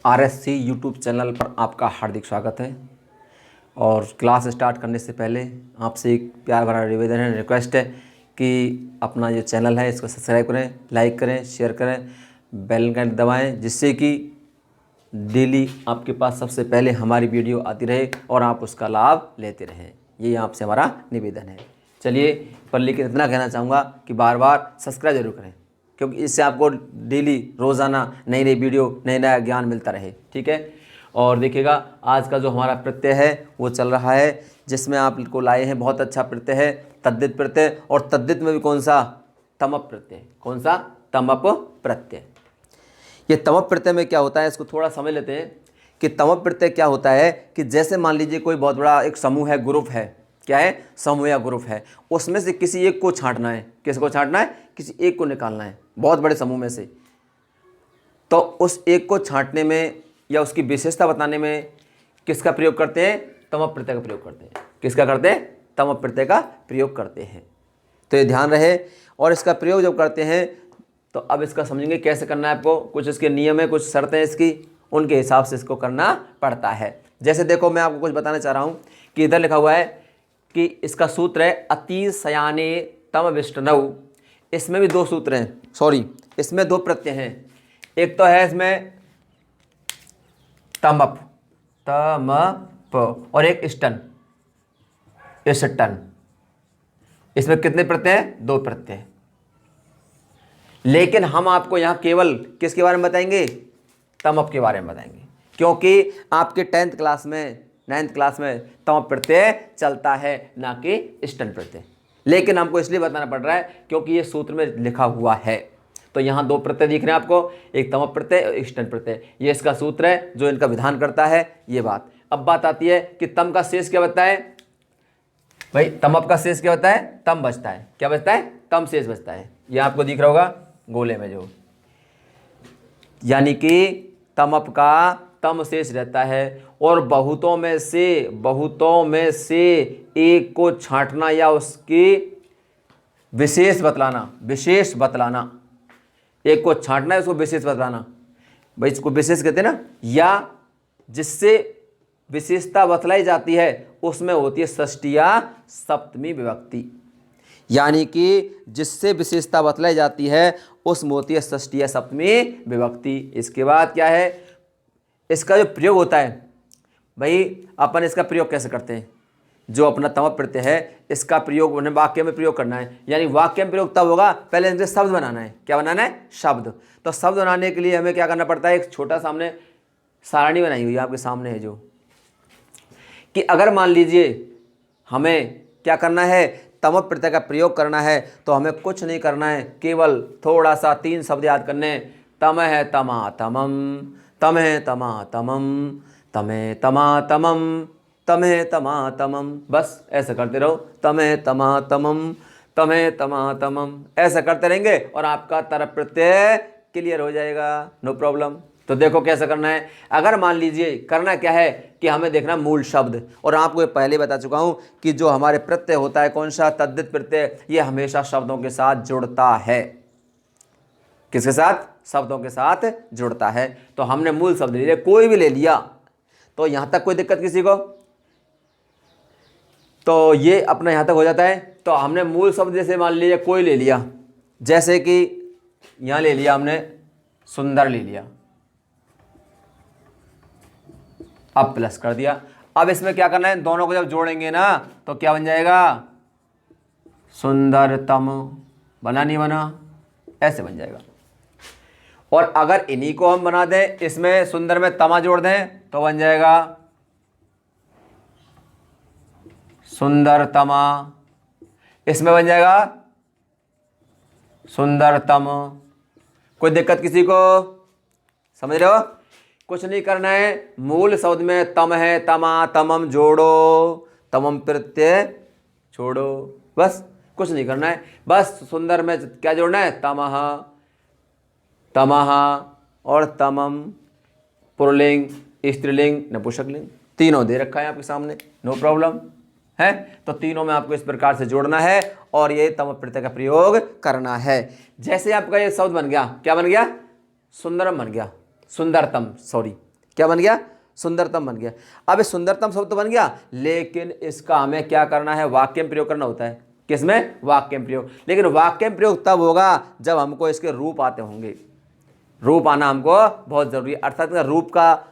RSC YouTube channel पर आपका हार्दिक स्वागत है। और क्लास स्टार्ट करने से पहले आपसे एक प्यार भरा निवेदन है, रिक्वेस्ट है कि अपना जो चैनल है इसको सब्सक्राइब करें, लाइक करें, शेयर करें, बेल आइकन दबाएं, जिससे कि डेली आपके पास सबसे पहले हमारी वीडियो आती रहे और आप उसका लाभ लेते रहें। यही आपसे हमारा निवेदन है। चलिए, पर लेकिन इतना कहना चाहूँगा कि बार बार सब्सक्राइब जरूर करें, क्योंकि इससे आपको डेली रोज़ाना नई नई वीडियो, नया नया ज्ञान मिलता रहे। ठीक है। और देखिएगा, आज का जो हमारा प्रत्यय है वो चल रहा है, जिसमें आपको लाए हैं बहुत अच्छा प्रत्यय है, तद्धित प्रत्यय। और तद्धित में भी कौन सा? तमप प्रत्यय। कौन सा? तमप प्रत्यय। ये तमप प्रत्यय में क्या होता है, इसको थोड़ा समझ लेते हैं कि तमप प्रत्यय क्या होता है। कि जैसे मान लीजिए कोई बहुत बड़ा एक समूह है, ग्रुप है। क्या है? समूह या ग्रुप है। उसमें से किसी एक को छांटना है। किसको छांटना है? किसी एक को निकालना है, बहुत बड़े समूह में से। तो उस एक को छांटने में या उसकी विशेषता बताने में किसका प्रयोग करते हैं? तमप प्रत्यय का प्रयोग करते हैं। किसका करते हैं? तमप प्रत्यय का प्रयोग करते हैं। तो ये ध्यान रहे। और इसका प्रयोग जब करते हैं तो अब इसका समझेंगे कैसे करना है आपको। कुछ इसके नियम है, कुछ शर्तें इसकी, उनके हिसाब से इसको करना पड़ता है। जैसे देखो, मैं आपको कुछ बताना चाह रहा हूँ कि इधर लिखा हुआ है कि इसका सूत्र है अतिशयाने तम विष्णु। इसमें भी दो सूत्र हैं, सॉरी, इसमें दो प्रत्यय हैं। एक तो है इसमें तमप, तमप, और एक स्टन, स्टन। इसमें कितने प्रत्यय हैं? दो प्रत्यय। लेकिन हम आपको यहां केवल किसके बारे में बताएंगे? तमप के बारे में बताएंगे, क्योंकि आपके 10th क्लास में, 9th क्लास में तमप प्रत्यय चलता है, ना कि स्टन प्रत्यय। लेकिन हमको इसलिए बताना पड़ रहा है क्योंकि ये सूत्र में लिखा हुआ है। तो यहाँ दो प्रत्यय दिख रहे हैं आपको, एक तमप प्रत्यय और एक स्टन प्रत्यय। ये इसका सूत्र है जो इनका विधान करता है। ये बात अब बात आती है कि तम का शेष क्या बचता है भाई? तमप का शेष क्या बचता है? तम बचता है। क्या बचता है? तम शेष बचता है। ये आपको दिख रहा होगा गोले में जो, यानी कि तमप का तम शेष रहता है। और बहुतों में से एक को छांटना या उसकी विशेष बतलाना। एक को छांटना है, उसको विशेष बतलाना। भाई इसको विशेष कहते हैं ना, या जिससे विशेषता बतलाई जाती है उसमें होती है षष्ठी या सप्तमी विभक्ति। यानी कि जिससे विशेषता बतलाई जाती है उसमें होती है षष्ठी या सप्तमी विभक्ति। इसके बाद क्या है? इसका जो प्रयोग होता है भाई, अपन इसका प्रयोग कैसे करते हैं? जो अपना तमप प्रत्यय है, इसका प्रयोग उन्हें वाक्य में प्रयोग करना है। यानी वाक्य में प्रयोग तब होगा, पहले इनसे शब्द बनाना है। क्या बनाना है? शब्द। तो शब्द बनाने के लिए हमें क्या करना पड़ता है? एक छोटा सामने सारणी बनाई हुई है, आपके सामने है, जो कि अगर मान लीजिए हमें क्या करना है, तमप प्रत्यय का प्रयोग करना है, तो हमें कुछ नहीं करना है, केवल थोड़ा सा 3 शब्द याद करने हैं। तम है तमा तमम, तम है तमा तमम, तमे तमा तमम, तमे तमा तमम। बस ऐसा करते रहो, तमे तमा तमम, तमे तमा तमम। ऐसा करते रहेंगे और आपका तरप प्रत्यय क्लियर हो जाएगा, नो प्रॉब्लम। तो देखो कैसे करना है। अगर मान लीजिए करना क्या है कि हमें देखना मूल शब्द। और आपको ये पहले बता चुका हूं कि जो हमारे प्रत्यय होता है, कौन सा? तद्धित प्रत्यय, ये हमेशा शब्दों के साथ जुड़ता है। किसके साथ? शब्दों के साथ जुड़ता है। तो हमने मूल शब्द ले लिया, कोई भी ले लिया, तो यहां तक कोई दिक्कत किसी को? तो ये अपना यहां तक हो जाता है। तो हमने मूल शब्द जैसे मान लीजिए कोई ले लिया, जैसे कि यहां ले लिया हमने सुंदर ले लिया, अब प्लस कर दिया। अब इसमें क्या करना है? दोनों को जब जोड़ेंगे ना तो क्या बन जाएगा? सुंदरतम। बना नहीं बना? ऐसे बन जाएगा। और अगर इन्हीं को हम बना दें, इसमें सुंदर में तमा जोड़ दें, तो बन जाएगा सुंदरतमा। इसमें बन जाएगा सुंदरतम। कोई दिक्कत किसी को? समझ रहे हो? कुछ नहीं करना है, मूल शब्द में तम है तमा तमम जोड़ो, तमम प्रत्यय छोड़ो, बस कुछ नहीं करना है। बस सुंदर में क्या जोड़ना है? तमह, तमह और तमम, पुल्लिंग, स्त्रीलिंग, नपुंसकलिंग, तीनों दे रखा है आपके सामने, नो प्रॉब्लम है। तो तीनों में आपको इस प्रकार से जोड़ना है और ये तम प्रत्यय का प्रयोग करना है। जैसे आपका ये शब्द बन गया, क्या बन गया? सुंदरम बन गया, सुंदरतम, सॉरी, क्या बन गया, सुंदरतम बन गया। अब इस सुंदरतम शब्द तो बन गया, लेकिन इसका हमें क्या करना है, वाक्य में प्रयोग करना होता है। किसमें, वाक्य में प्रयोग। लेकिन वाक्य में प्रयोग तब होगा जब हमको इसके रूप आते होंगे। रूप आना हमको बहुत जरूरी है, अर्थात रूप का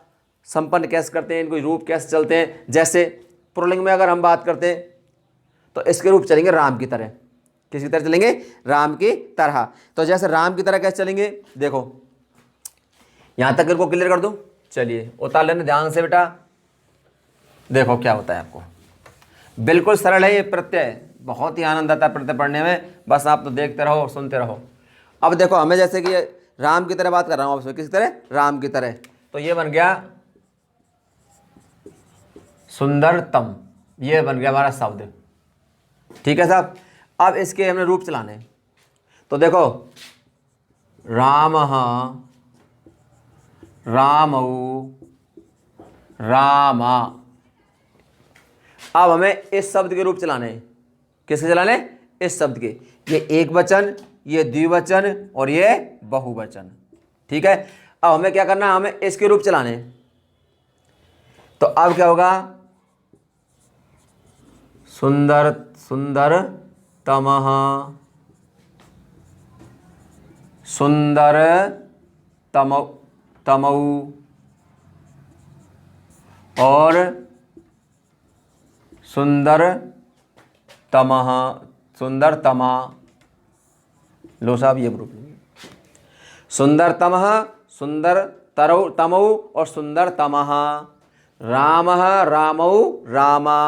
संपन्न कैसे करते हैं, इनको रूप कैसे चलते हैं। जैसे पुल्लिंग में अगर हम बात करते हैं तो इसके रूप चलेंगे राम की तरह। किसकी तरह चलेंगे, राम की तरह। तो जैसे राम की तरह कैसे चलेंगे, देखो यहां तक इनको क्लियर कर दूं। चलिए उतार लेना ध्यान से बेटा, देखो क्या होता है आपको। बिल्कुल सरल है ये प्रत्यय, बहुत ही आनंद आता है प्रत्यय पढ़ने में, बस आप तो देखते रहो और सुनते रहो। अब देखो हमें जैसे कि राम की तरह बात कर रहा हूं, उसमें किस तरह, राम की तरह, तो ये बन गया सुंदरतम, ये बन गया हमारा शब्द। ठीक है साहब। अब इसके हमने रूप चलाने, तो देखो राम, रामऊ, रामा। अब हमें इस शब्द के रूप चलाने हैं। किसके चलाने, इस शब्द के। ये एक वचन, ये द्विवचन और ये बहुवचन। ठीक है। अब हमें क्या करना है, हमें इसके रूप चलाने हैं। तो अब क्या होगा, सुंदर, सुंदरतमः, सुंदरतमौ, तमौ और सुंदरतमः, सुंदरतमा। लो साहब ये ग्रुप, सुंदरतमः, सुंदरतरौ, तमौ और सुंदरतमः, रामः, रामौ, रामा।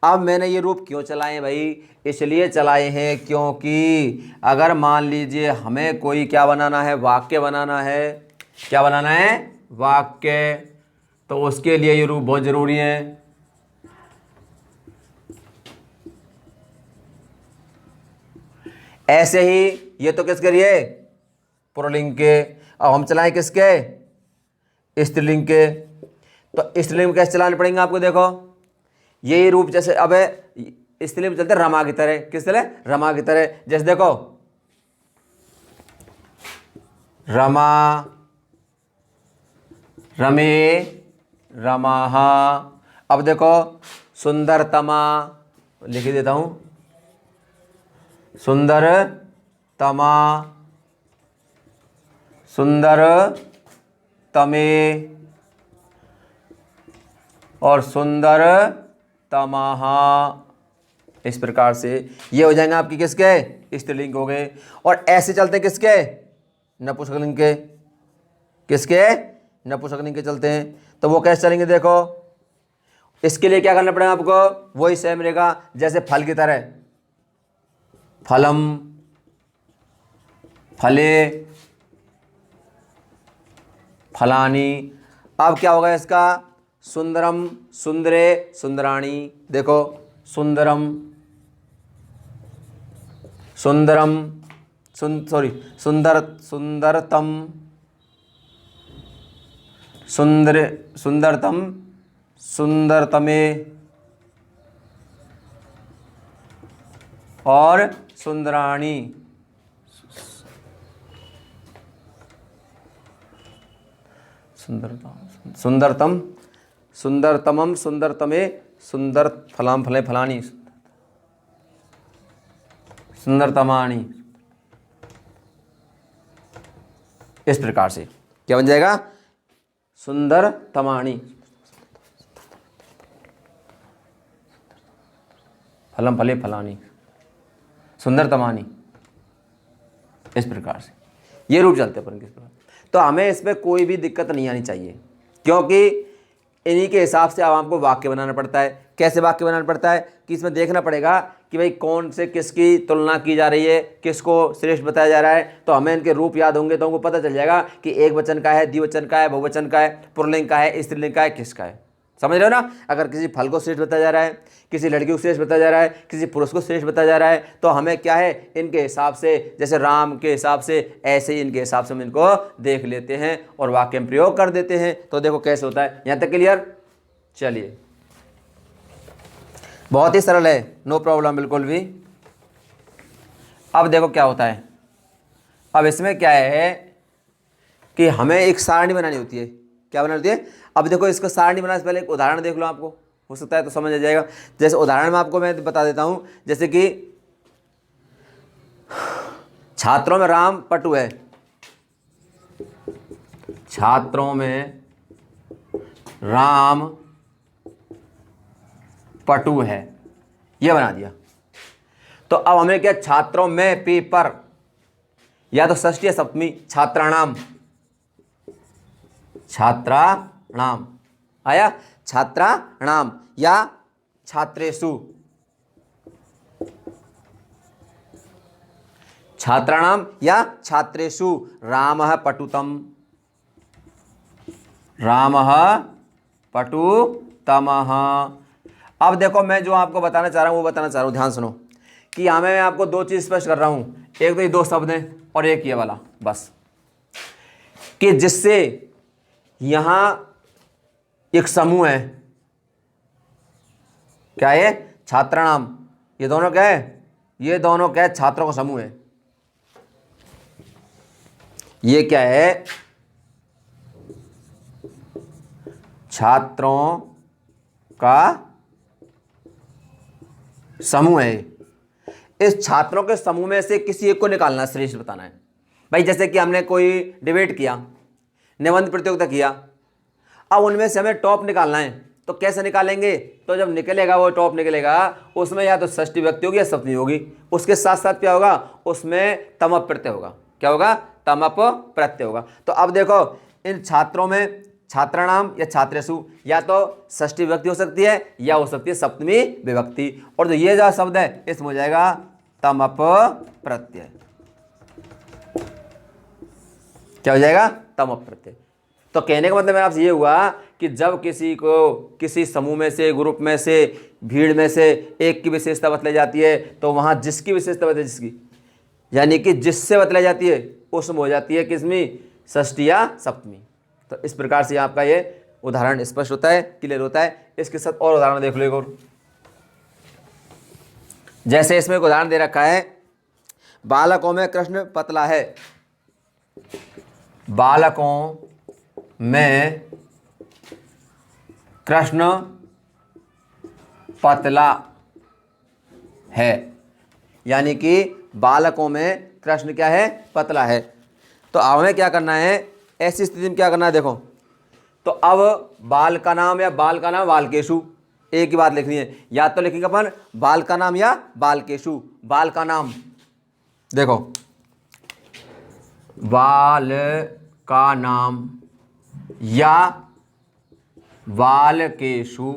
अब मैंने ये रूप क्यों चलाए भाई, इसलिए चलाए हैं क्योंकि अगर मान लीजिए हमें कोई क्या बनाना है, वाक्य बनाना है। क्या बनाना है, वाक्य, तो उसके लिए ये रूप बहुत जरूरी है। ऐसे ही ये तो किसके लिए, पुल्लिंग के। अब हम चलाएं किसके, स्त्रीलिंग के। तो स्त्रीलिंग में कैसे चलाने पड़ेंगे आपको, देखो यही रूप। जैसे अब स्त्रीलिंग में चलते रमा की तरह। किस तरह, रमा की तरह। जैसे देखो रमा, रमे, रमाहा। अब देखो सुंदरतमा, लिख देता हूं, सुंदरतमा, सुंदरतमे और सुंदरतमः। इस प्रकार से ये हो जाएंगे आपकी किसके, स्त्रीलिंग हो गए। और ऐसे चलते किसके, नपुंसकलिंग के। किसके, नपुंसकलिंग के चलते हैं। तो वो कैसे चलेंगे, देखो इसके लिए क्या करना पड़ेगा आपको, वही सेम रहेगा जैसे फल की तरह, फलम, फले, फलानी। अब क्या होगा इसका, सुंदरम, सुंदरे, सुंदराणी। देखो सुंदरम, सुंदरम, सुंदर, सुंदरतम, सुंदर, सुंदरतम, सुंदरतमे और सुंदराणी। सुंदरतम, सुंदरतमम, सुंदरतमे, सुंदर फलाम, फले, फलानी, सुंदरतमाणी। इस प्रकार से क्या बन जाएगा, सुंदरतमाणी, फलम, फले, फलानी, सुंदरतमानी। इस प्रकार से ये रूप चलते अपन किस प्रकार। तो हमें इसमें कोई भी दिक्कत नहीं आनी चाहिए, क्योंकि इन्हीं के हिसाब से अब आपको वाक्य बनाना पड़ता है। कैसे वाक्य बनाना पड़ता है कि इसमें देखना पड़ेगा कि भाई कौन से किसकी तुलना की जा रही है, किसको श्रेष्ठ बताया जा रहा है। तो हमें इनके रूप याद होंगे तो हमको पता चल जाएगा कि एक वचन का है, द्विवचन का है, बहुवचन का है, पुल्लिंग का है, स्त्रीलिंग का है, किसका है। समझ रहे हो ना। अगर किसी फल को श्रेष्ठ बताया जा रहा है, किसी लड़की को श्रेष्ठ बताया जा रहा है, किसी पुरुष को श्रेष्ठ बताया जा रहा है, तो हमें क्या है, इनके हिसाब से, जैसे राम के हिसाब से ऐसे ही इनके हिसाब से हम इनको देख लेते हैं और वाक्य में प्रयोग कर देते हैं। तो देखो कैसे होता है। यहाँ तक क्लियर। चलिए बहुत ही सरल है, नो प्रॉब्लम बिल्कुल भी। अब देखो क्या होता है। अब इसमें क्या है कि हमें एक सारणी बनानी होती है। क्या बनानी होती है। अब देखो इसका सारणी बनाने से पहले एक उदाहरण देख लो, आपको हो सकता है तो समझ आ जाएगा। जैसे उदाहरण में आपको मैं बता देता हूँ, जैसे कि छात्रों में राम पटु है, छात्रों में राम पटु है, यह बना दिया। तो अब हमें क्या, छात्रों में पेपर, या तो षष्ठी या सप्तमी, छात्राणाम, छात्राणाम आया, छात्राणाम या छात्रेषु, छात्राणाम या छात्रेषु रामः पठुतम, रामः पठुतमः। अब देखो मैं जो आपको बताना चाह रहा हूं वो बताना चाह रहा हूं, ध्यान सुनो कि यहां मैं आपको दो चीज स्पष्ट कर रहा हूं, एक तो ये दो शब्द हैं और एक ये वाला, बस, कि जिससे यहां एक समूह है, क्या है, छात्राणाम, ये दोनों क्या है, ये दोनों क्या है, छात्रों का समूह है। ये क्या है, छात्रों का समूह है। इस छात्रों के समूह में से किसी एक को निकालना, श्रेष्ठ बताना है भाई। जैसे कि हमने कोई डिबेट किया, निबंध प्रतियोगिता किया, अब उनमें से हमें टॉप निकालना है, तो कैसे निकालेंगे, तो जब निकलेगा वो टॉप निकलेगा, उसमें या तो षष्ठी विभक्ति होगी या सप्तमी होगी, उसके साथ साथ क्या होगा, उसमें तमप प्रत्यय होगा, क्या होगा, तमप प्रत्यय होगा। तो अब देखो इन छात्रों में छात्राणाम या छात्रेषु, या तो षष्ठी विभक्ति हो सकती है या हो सकती है सप्तमी विभक्ति, और जो ये जो शब्द है इसमें हो जाएगा तमप प्रत्यय, क्या हो जाएगा, तमप प्रत्यय। तो कहने का मतलब आपसे ये हुआ कि जब किसी को किसी समूह में से, ग्रुप में से, भीड़ में से एक की विशेषता बतलाई जाती है, तो वहां जिसकी विशेषता बतलाई, जिसकी यानी कि जिससे बतलाई जाती है उसमें हो जाती है किसमें, षष्ठी या सप्तमी। तो इस प्रकार से आपका ये उदाहरण स्पष्ट होता है, क्लियर होता है। इसके साथ और उदाहरण देख लो एक और। जैसे इसमें एक उदाहरण दे रखा है, बालकों में कृष्ण पतला है, बालकों में कृष्ण पतला है, यानी कि बालकों में कृष्ण क्या है, पतला है। तो हमें क्या करना है, ऐसी स्थिति में क्या करना है, देखो तो अब बाल का नाम या बाल का नाम बालकेशु, एक ही बात लिखनी है, या तो लिखेंगे अपन बाल का नाम या बालकेशु। बाल का नाम देखो, बाल का नाम या बालकेशु,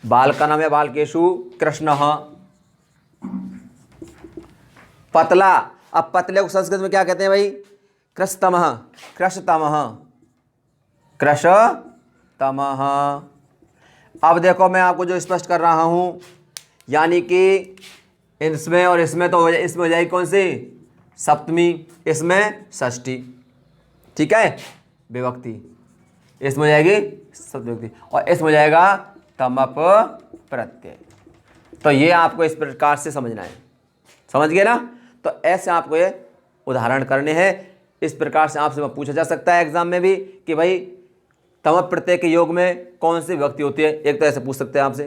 बाल का नाम या बालकेशु कृष्ण पतला। अब पतले को संस्कृत में क्या कहते हैं भाई, कृशतमः, कृशतमः, कृशतमः। अब देखो मैं आपको जो स्पष्ट कर रहा हूं, यानी कि इसमें और इसमें, तो इसमें हो जाएगी कौन सी, सप्तमी, इसमें षष्ठी, ठीक है, विभक्ति, इसमें हो जाएगी सप्तमी विभक्ति, और इसमें हो जाएगा तमप प्रत्यय। तो ये आपको इस प्रकार से समझना है, समझ गए ना। तो ऐसे आपको ये उदाहरण करने हैं। इस प्रकार से आपसे पूछा जा सकता है एग्जाम में भी कि भाई तमप प्रत्यय के योग में कौन सी विभक्ति होती है। एक तो ऐसे पूछ सकते हैं आपसे,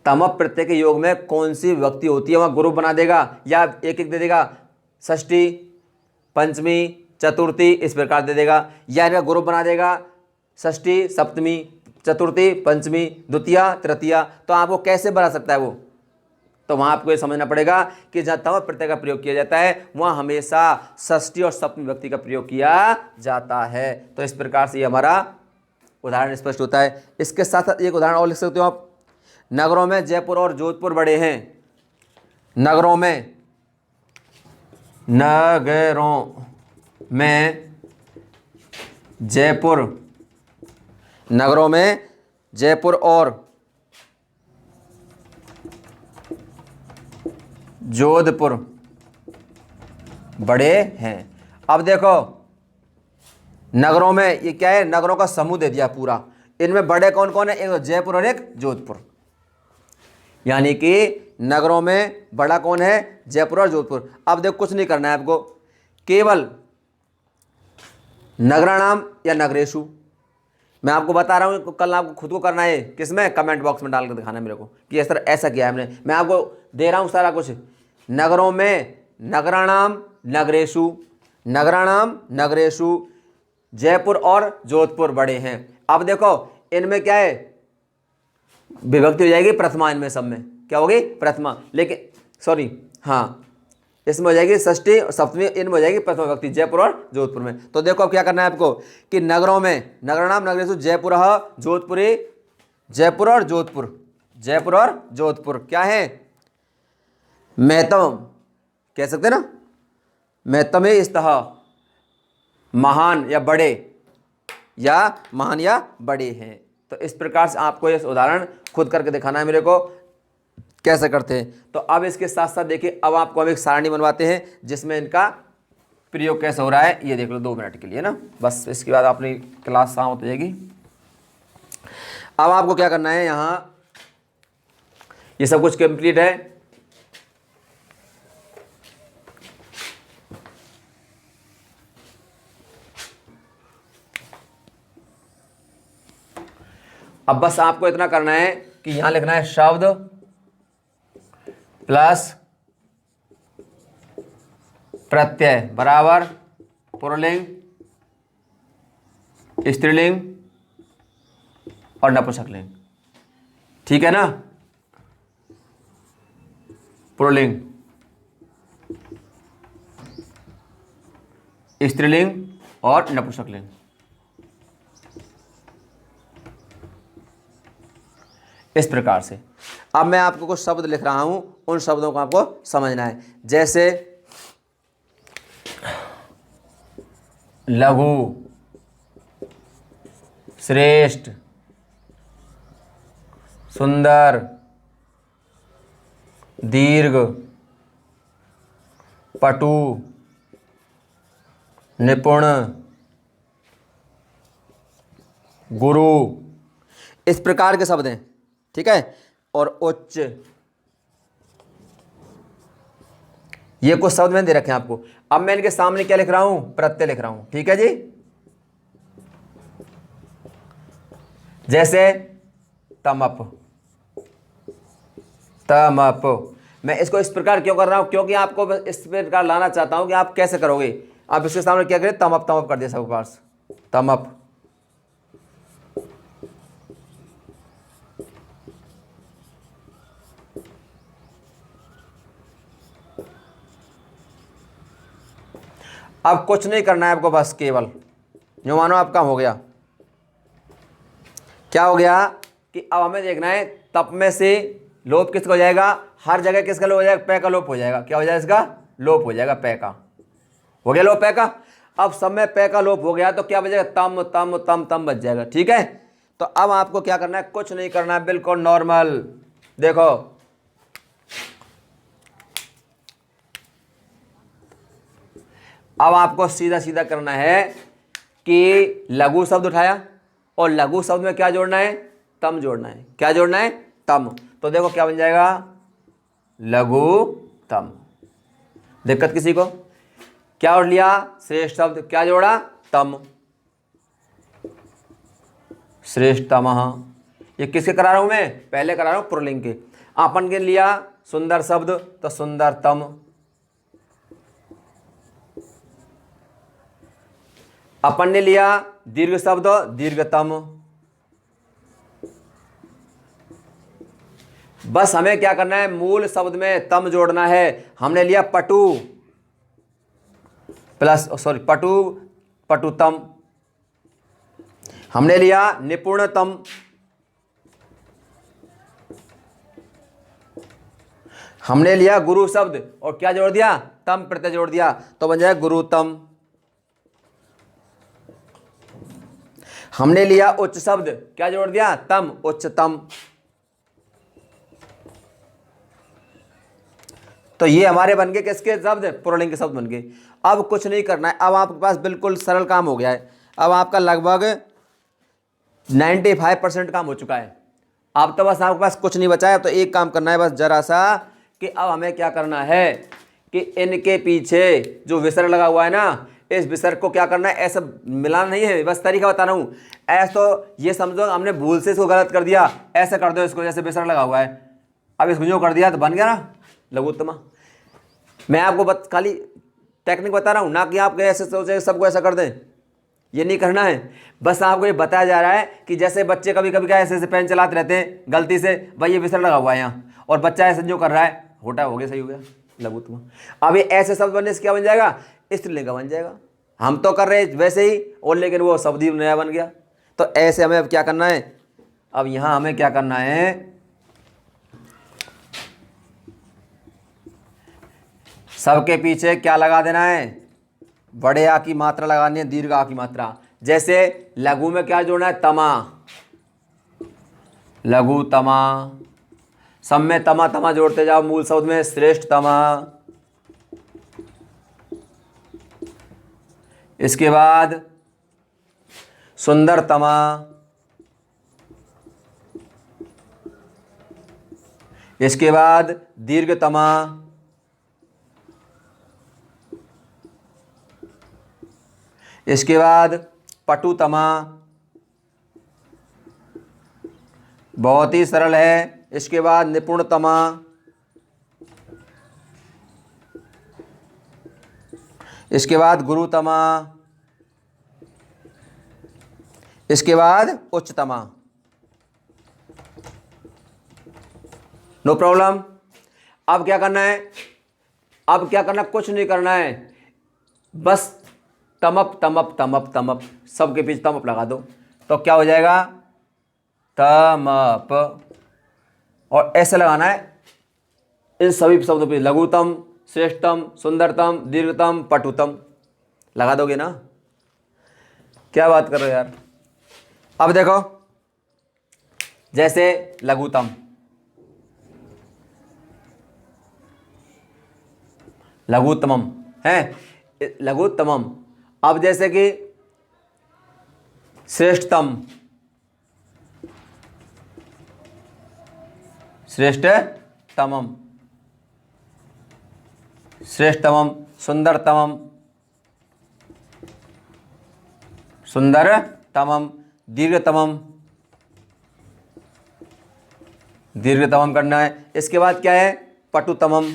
तमप प्रत्यय के योग में कौन सी विभक्ति होती है, वहाँ ग्रुप बना देगा या एक एक दे देगा, षष्ठी, पंचमी, चतुर्थी, इस प्रकार दे देगा, या इनका ग्रुप बना देगा षष्ठी, सप्तमी, चतुर्थी, पंचमी, द्वितीया, तृतीया। तो आपको कैसे बना सकता है वो, तो वहाँ आपको ये समझना पड़ेगा कि जहाँ तमप प्रत्यय का प्रयोग किया जाता है वहाँ हमेशा षष्ठी और सप्तमी विभक्ति का प्रयोग किया जाता है। तो इस प्रकार से ये हमारा उदाहरण स्पष्ट होता है। इसके साथ साथ एक उदाहरण और लिख सकते हो आप, नगरों में जयपुर और जोधपुर बड़े हैं, नगरों में, नगरों में जयपुर, नगरों में जयपुर और जोधपुर बड़े हैं। अब देखो नगरों में ये क्या है, नगरों का समूह दे दिया पूरा, इनमें बड़े कौन कौन है, एक जयपुर और एक जोधपुर, यानी कि नगरों में बड़ा कौन है, जयपुर और जोधपुर। अब देखो कुछ नहीं करना है आपको, केवल नगराणाम या नगरेशु। मैं आपको बता रहा हूँ, कल आपको खुद को करना है, किसमें, कमेंट बॉक्स में डाल कर दिखाना है मेरे को कि इस तरह ऐसा किया है हमने। मैं आपको दे रहा हूँ सारा कुछ। नगरों में नगराणाम नगरेशु, नगराणाम नगरेशु, जयपुर और जोधपुर बड़े हैं। अब देखो इनमें क्या है, विभक्ति हो जाएगी प्रथमा, इनमें सब में क्या होगी, प्रथमा। लेकिन सॉरी, हाँ, इसमें हो जाएगी षष्ठी, सप्तमी, इनमें हो जाएगी प्रथमा विभक्ति, जयपुर और जोधपुर में। तो देखो अब क्या करना है आपको कि नगरों में नगराणाम नगरेषु जयपुर जोधपुरी, जयपुर और जोधपुर, जयपुर और जोधपुर क्या है, महत्तम कह सकते ना, महत्तमे स्तः, महान या बड़े, या महान या बड़े हैं। तो इस प्रकार से आपको ये उदाहरण खुद करके दिखाना है मेरे को कैसे करते हैं। तो अब इसके साथ साथ देखिए, अब आपको हम एक सारणी बनवाते हैं जिसमें इनका प्रयोग कैसे हो रहा है, ये देख लो 2 मिनट के लिए ना, बस इसके बाद अपनी क्लास समाप्त हो जाएगी। अब आपको क्या करना है, यहाँ ये सब कुछ कंप्लीट है। अब बस आपको इतना करना है कि यहां लिखना है शब्द प्लस प्रत्यय बराबर पुल्लिंग, स्त्रीलिंग और नपुंसकलिंग। ठीक है ना, पुल्लिंग, स्त्रीलिंग और नपुंसकलिंग। इस प्रकार से अब मैं आपको कुछ शब्द लिख रहा हूं, उन शब्दों को आपको समझना है। जैसे लघु, श्रेष्ठ, सुंदर, दीर्घ, पटु, निपुण, गुरु, इस प्रकार के शब्द हैं। ठीक है, और उच्च, ये कुछ शब्द मैंने दे रखे हैं आपको। अब मैं इनके सामने क्या लिख रहा हूं, प्रत्यय लिख रहा हूं। ठीक है जी, जैसे तमप, तमप। मैं इसको इस प्रकार क्यों कर रहा हूं, क्योंकि आपको इस प्रकार लाना चाहता हूं कि आप कैसे करोगे। आप इसके सामने क्या करें, तमप, तमप कर दिया सबके पास, तमप। अब कुछ नहीं करना है आपको, बस केवल जो मानो आपका हो गया। क्या हो गया कि अब हमें देखना है तप में से लोप किसका हो जाएगा, हर जगह किसका लोप हो जाएगा, पै का लोप हो जाएगा। क्या हो जाएगा, इसका लोप हो जाएगा, पै का हो गया, लोप पै का। अब सब में पै का लोप हो गया तो क्या बचेगा, तम तम तम तम बच जाएगा। ठीक है, तो अब आपको क्या करना है, कुछ नहीं करना है, बिल्कुल नॉर्मल। देखो अब आपको सीधा सीधा करना है कि लघु शब्द उठाया और लघु शब्द में क्या जोड़ना है, तम जोड़ना है। क्या जोड़ना है, तम। तो देखो क्या बन जाएगा, लघु तम। दिक्कत किसी को, क्या जोड़ लिया, श्रेष्ठ शब्द, क्या जोड़ा, तम, श्रेष्ठतम। ये किसके करा रहा हूं मैं, पहले करा रहा हूं पुल्लिंग के। अपन के लिया सुंदर शब्द तो सुंदरतम, अपन ने लिया दीर्घ शब्द दीर्घतम। बस हमें क्या करना है, मूल शब्द में तम जोड़ना है। हमने लिया पटु प्लस पटु, पटुतम। हमने लिया निपुणतम, हमने लिया गुरु शब्द और क्या जोड़ दिया, तम प्रत्यय जोड़ दिया, तो बन जाएगा गुरुतम। हमने लिया उच्च शब्द, क्या जोड़ दिया, तम, उच्चतम। तो ये हमारे बन गए किसके शब्द, पुल्लिंग के शब्द बन गए। अब कुछ नहीं करना है, अब आपके पास बिल्कुल सरल काम हो गया है। अब आपका लगभग 95% काम हो चुका है। अब तो बस आपके पास कुछ नहीं बचा है। तो एक काम करना है बस जरा सा, कि अब हमें क्या करना है कि इनके पीछे जो विसर्ग लगा हुआ है ना, इस विसर्ग को क्या करना है, ऐसा मिलाना नहीं है, बस तरीका बता रहा हूँ। ऐसा तो ये समझो हमने भूल से इसको गलत कर दिया, ऐसा कर दो इसको, जैसे विसर्ग लगा हुआ है, अब इसको जो कर दिया तो बन गया ना लघुत्तमा। मैं आपको खाली टेक्निक बता रहा हूँ, ना कि आप ऐसे सोचे सबको ऐसा कर दें, ये नहीं करना है। बस आपको ये बताया जा रहा है कि जैसे बच्चे कभी कभी क्या ऐसे ऐसे पेन चलाते रहते हैं गलती से, भाई ये विसर्ग लगा हुआ है यहाँ, और बच्चा ऐसे जो कर रहा है, होटा हो गया, सही हो गया लघुत्तमा। अब ये ऐसे शब्द बनने से क्या बन जाएगा, स्त्रीलिंग का बन जाएगा। हम तो कर रहे वैसे ही, और लेकिन वो शब्द ही नया बन गया। तो ऐसे हमें अब क्या करना है, अब यहाँ हमें क्या करना है, सबके पीछे क्या लगा देना है, बड़े आ की मात्रा लगानी है, दीर्घ आ की मात्रा। जैसे लघु में क्या जोड़ना है, तमा, लघु तमा। सब में तमा तमा जोड़ते जाओ, मूल शब्द में श्रेष्ठ तमा। इसके बाद सुंदर तमा, इसके बाद दीर्घ तमा, इसके बाद पटुतमा, बहुत ही सरल है। इसके बाद निपुणतमा, इसके बाद गुरुतमा, इसके बाद उच्चतमा। No problem. अब क्या करना है, अब क्या करना, कुछ नहीं करना है, बस तमप तमप तमप तमप, सबके पीछे तमप लगा दो, तो क्या हो जाएगा, तमप। और ऐसे लगाना है इन सभी शब्दों पे, लघुतम, श्रेष्ठतम, सुंदरतम, दीर्घतम, पटुतम, लगा दोगे ना। क्या बात कर रहे हो यार। अब देखो, जैसे लघुतम, लघुत्तमम है, लघुत्तमम। अब जैसे कि श्रेष्ठतम, श्रेष्ठतमम, श्रेष्ठतमम, सुंदरतमम, सुंदरतमम, दीर्घतमम, दीर्घतमम करना है। इसके बाद क्या है, पटुतमम,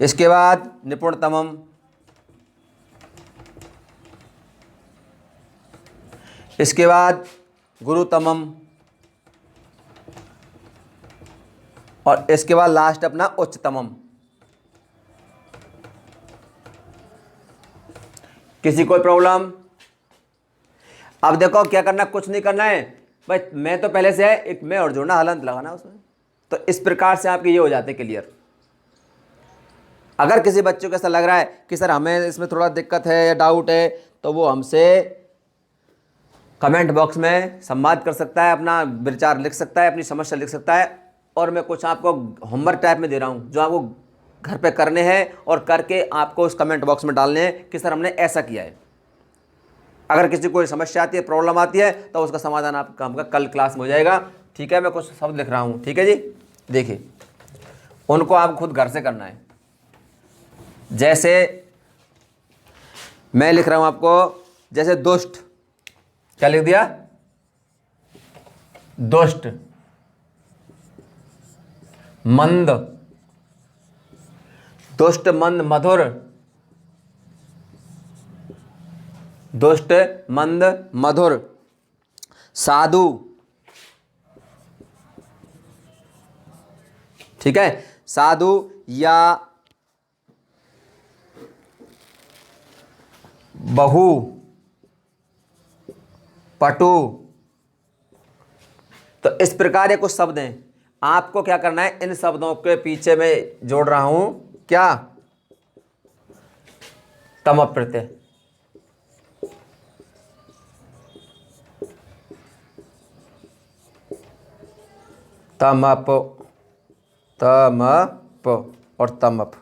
इसके बाद निपुणतमम, इसके बाद गुरुतमम, और इसके बाद लास्ट अपना उच्चतमम। किसी कोई प्रॉब्लम। अब देखो क्या करना, कुछ नहीं करना है भाई, मैं तो पहले से है, एक मैं और जोड़ना, हलंत लगाना उसमें। तो इस प्रकार से आपके ये हो जाते क्लियर। अगर किसी बच्चों को ऐसा लग रहा है कि सर हमें इसमें थोड़ा दिक्कत है या डाउट है, तो वो हमसे कमेंट बॉक्स में संवाद कर सकता है, अपना विचार लिख सकता है, अपनी समस्या लिख सकता है। और मैं कुछ आपको होमवर्क टाइप में दे रहा हूँ जो आपको घर पे करने हैं, और करके आपको उस कमेंट बॉक्स में डालने हैं कि सर हमने ऐसा किया है। अगर किसी को कोई समस्या आती है, प्रॉब्लम आती है, तो उसका समाधान आपका हमका कल क्लास में हो जाएगा। ठीक है, मैं कुछ शब्द लिख रहा हूँ, ठीक है जी। देखिए, उनको आप खुद घर से करना है। जैसे मैं लिख रहा हूँ आपको, जैसे दुष्ट, क्या लिख दिया, दुष्ट, मंद, दुष्ट मंद मधुर, दुष्ट मंद मधुर, साधु, ठीक है, साधु या बहु, पटु। तो इस प्रकार ये कुछ शब्द हैं, आपको क्या करना है, इन शब्दों के पीछे मैं जोड़ रहा हूं क्या, तम प्रत्यय। तमप, तमप और तमप।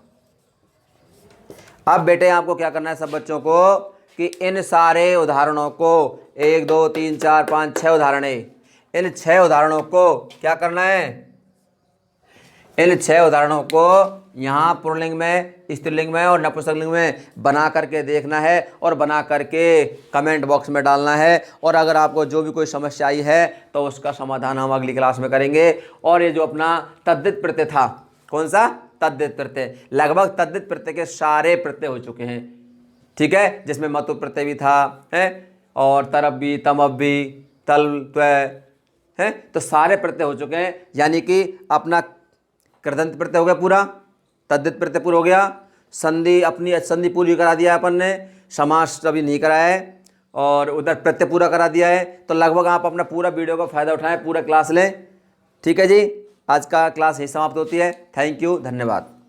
अब बेटे आपको क्या करना है सब बच्चों को, कि इन सारे उदाहरणों को, 1 2 3 4 5 6 उदाहरण है, इन 6 उदाहरणों को क्या करना है, इन 6 उदाहरणों को यहाँ पुल्लिंग में, स्त्रीलिंग में और नपुंसकलिंग में बना करके देखना है और बना करके कमेंट बॉक्स में डालना है। और अगर आपको जो भी कोई समस्या आई है तो उसका समाधान हम अगली क्लास में करेंगे। और ये जो अपना तद्धित प्रत्यय था, कौन सा? तद्धित प्रत्यय। लगभग तद्धित प्रत्यय के सारे प्रत्यय हो चुके हैं, ठीक है, जिसमें मतु प्रत्यय भी था है, और तरब भी, तमब भी, तल त्वय है, तो सारे प्रत्यय हो चुके हैं। यानी कि अपना कृदंत प्रत्यय हो गया पूरा, तद्धित प्रत्यय पूरा हो गया, संधि अपनी संधि पूरी करा दिया अपन ने, समास अभी नहीं कराया है, और उधर प्रत्यय पूरा करा दिया है। तो लगभग आप अपना पूरा वीडियो का फायदा उठाएं, पूरा क्लास लें। ठीक है जी, आज का क्लास यही समाप्त होती है। थैंक यू, धन्यवाद।